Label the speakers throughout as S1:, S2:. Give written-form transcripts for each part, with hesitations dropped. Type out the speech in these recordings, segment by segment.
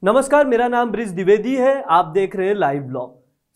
S1: नमस्कार, मेरा नाम ब्रिज द्विवेदी है। आप देख रहे हैं live law.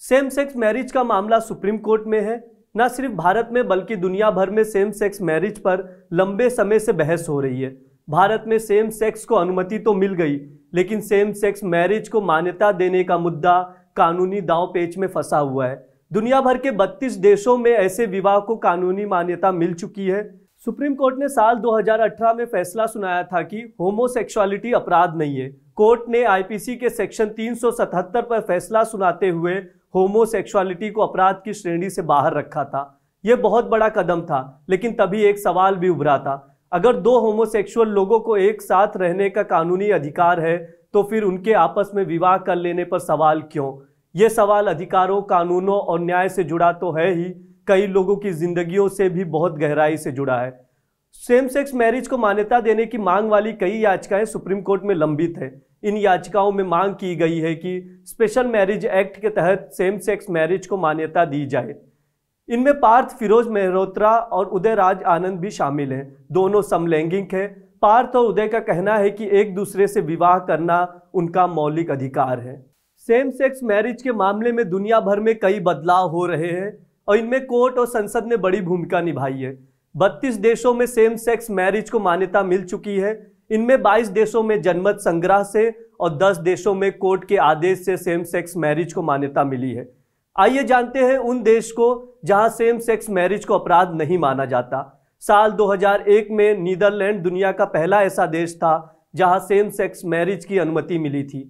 S1: Same sex marriage का मामला सुप्रीम कोर्ट में है। न सिर्फ भारत में बल्कि दुनिया भर में सेम सेक्स मैरिज पर लंबे समय से बहस हो रही है। भारत में सेम सेक्स को अनुमति तो मिल गई, लेकिन सेम सेक्स मैरिज को मान्यता देने का मुद्दा कानूनी दांव पेच में फंसा हुआ है। दुनिया भर के 32 देशों में ऐसे विवाह को कानूनी मान्यता मिल चुकी है। सुप्रीम कोर्ट ने साल 2018 में फैसला सुनाया था कि होमोसेक्सुअलिटी अपराध नहीं है। कोर्ट ने आईपीसी के सेक्शन 377 पर फैसला सुनाते हुए होमोसेक्सुअलिटी को अपराध की श्रेणी से बाहर रखा था। यह बहुत बड़ा कदम था, लेकिन तभी एक सवाल भी उभरा था। अगर दो होमोसेक्सुअल लोगों को एक साथ रहने का कानूनी अधिकार है, तो फिर उनके आपस में विवाह कर लेने पर सवाल क्यों? यह सवाल अधिकारों, कानूनों और न्याय से जुड़ा तो है ही, कई लोगों की जिंदगियों से भी बहुत गहराई से जुड़ा है। सेम सेक्स मैरिज को मान्यता देने की मांग वाली कई याचिकाएं सुप्रीम कोर्ट में लंबित है। इन याचिकाओं में मांग की गई है कि स्पेशल मैरिज एक्ट के तहत सेम सेक्स मैरिज को मान्यता दी जाए। इनमें पार्थ फिरोज मेहरोत्रा और उदय राज आनंद भी शामिल हैं। दोनों समलैंगिक हैं। पार्थ और उदय का कहना है कि एक दूसरे से विवाह करना उनका मौलिक अधिकार है। सेम सेक्स मैरिज के मामले में दुनिया भर में कई बदलाव हो रहे हैं और इनमें कोर्ट और संसद ने बड़ी भूमिका निभाई है। 32 देशों में सेम सेक्स मैरिज को मान्यता मिल चुकी है। इनमें 22 देशों में जनमत संग्रह से और 10 देशों में कोर्ट के आदेश से सेम सेक्स मैरिज को मान्यता मिली है। आइए जानते हैं उन देश को जहां सेम सेक्स मैरिज को अपराध नहीं माना जाता। साल 2001 में नीदरलैंड दुनिया का पहला ऐसा देश था जहां सेम सेक्स मैरिज की अनुमति मिली थी।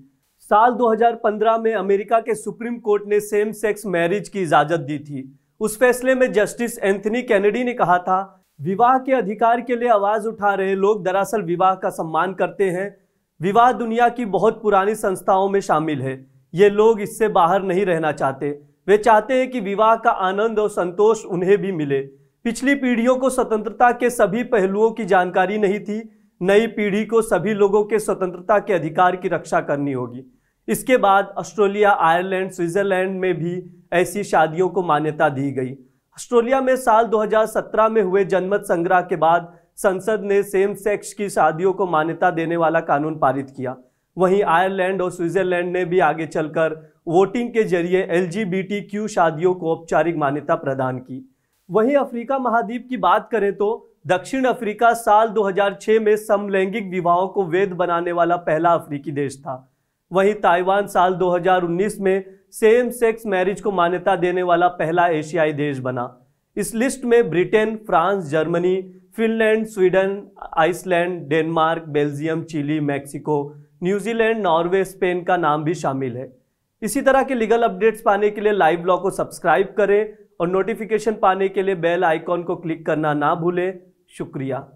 S1: साल 2015 में अमेरिका के सुप्रीम कोर्ट ने सेम सेक्स मैरिज की इजाजत दी थी। उस फैसले में जस्टिस एंथनी कैनेडी ने कहा था, विवाह के अधिकार के लिए आवाज उठा रहे लोग दरअसल विवाह का सम्मान करते हैं। विवाह दुनिया की बहुत पुरानी संस्थाओं में शामिल है। ये लोग इससे बाहर नहीं रहना चाहते। वे चाहते हैं कि विवाह का आनंद और संतोष उन्हें भी मिले। पिछली पीढ़ियों को स्वतंत्रता के सभी पहलुओं की जानकारी नहीं थी। नई पीढ़ी को सभी लोगों के स्वतंत्रता के अधिकार की रक्षा करनी होगी। इसके बाद ऑस्ट्रेलिया, आयरलैंड, स्विट्जरलैंड में भी ऐसी शादियों को मान्यता दी गई। ऑस्ट्रेलिया में साल 2017 में हुए जनमत संग्रह के बाद संसद ने सेम सेक्स की शादियों को मान्यता देने वाला कानून पारित किया। वहीं आयरलैंड और स्विट्जरलैंड ने भी आगे चलकर वोटिंग के जरिए LGBTQ शादियों को औपचारिक मान्यता प्रदान की। वहीं अफ्रीका महाद्वीप की बात करें तो दक्षिण अफ्रीका साल 2006 में समलैंगिक विवाहों को वैध बनाने वाला पहला अफ्रीकी देश था। वहीं ताइवान साल 2019 में सेम सेक्स मैरिज को मान्यता देने वाला पहला एशियाई देश बना। इस लिस्ट में Britain, France, Germany, Finland, Sweden, Iceland, Denmark, Belgium, Chile, Mexico, New Zealand, Norway, Spain का नाम भी शामिल है। इसी तरह के लीगल अपडेट्स पाने के लिए लाइव लॉ को सब्सक्राइब करें और नोटिफिकेशन पाने के लिए बेल आइकॉन को क्लिक करना ना भूलें। शुक्रिया।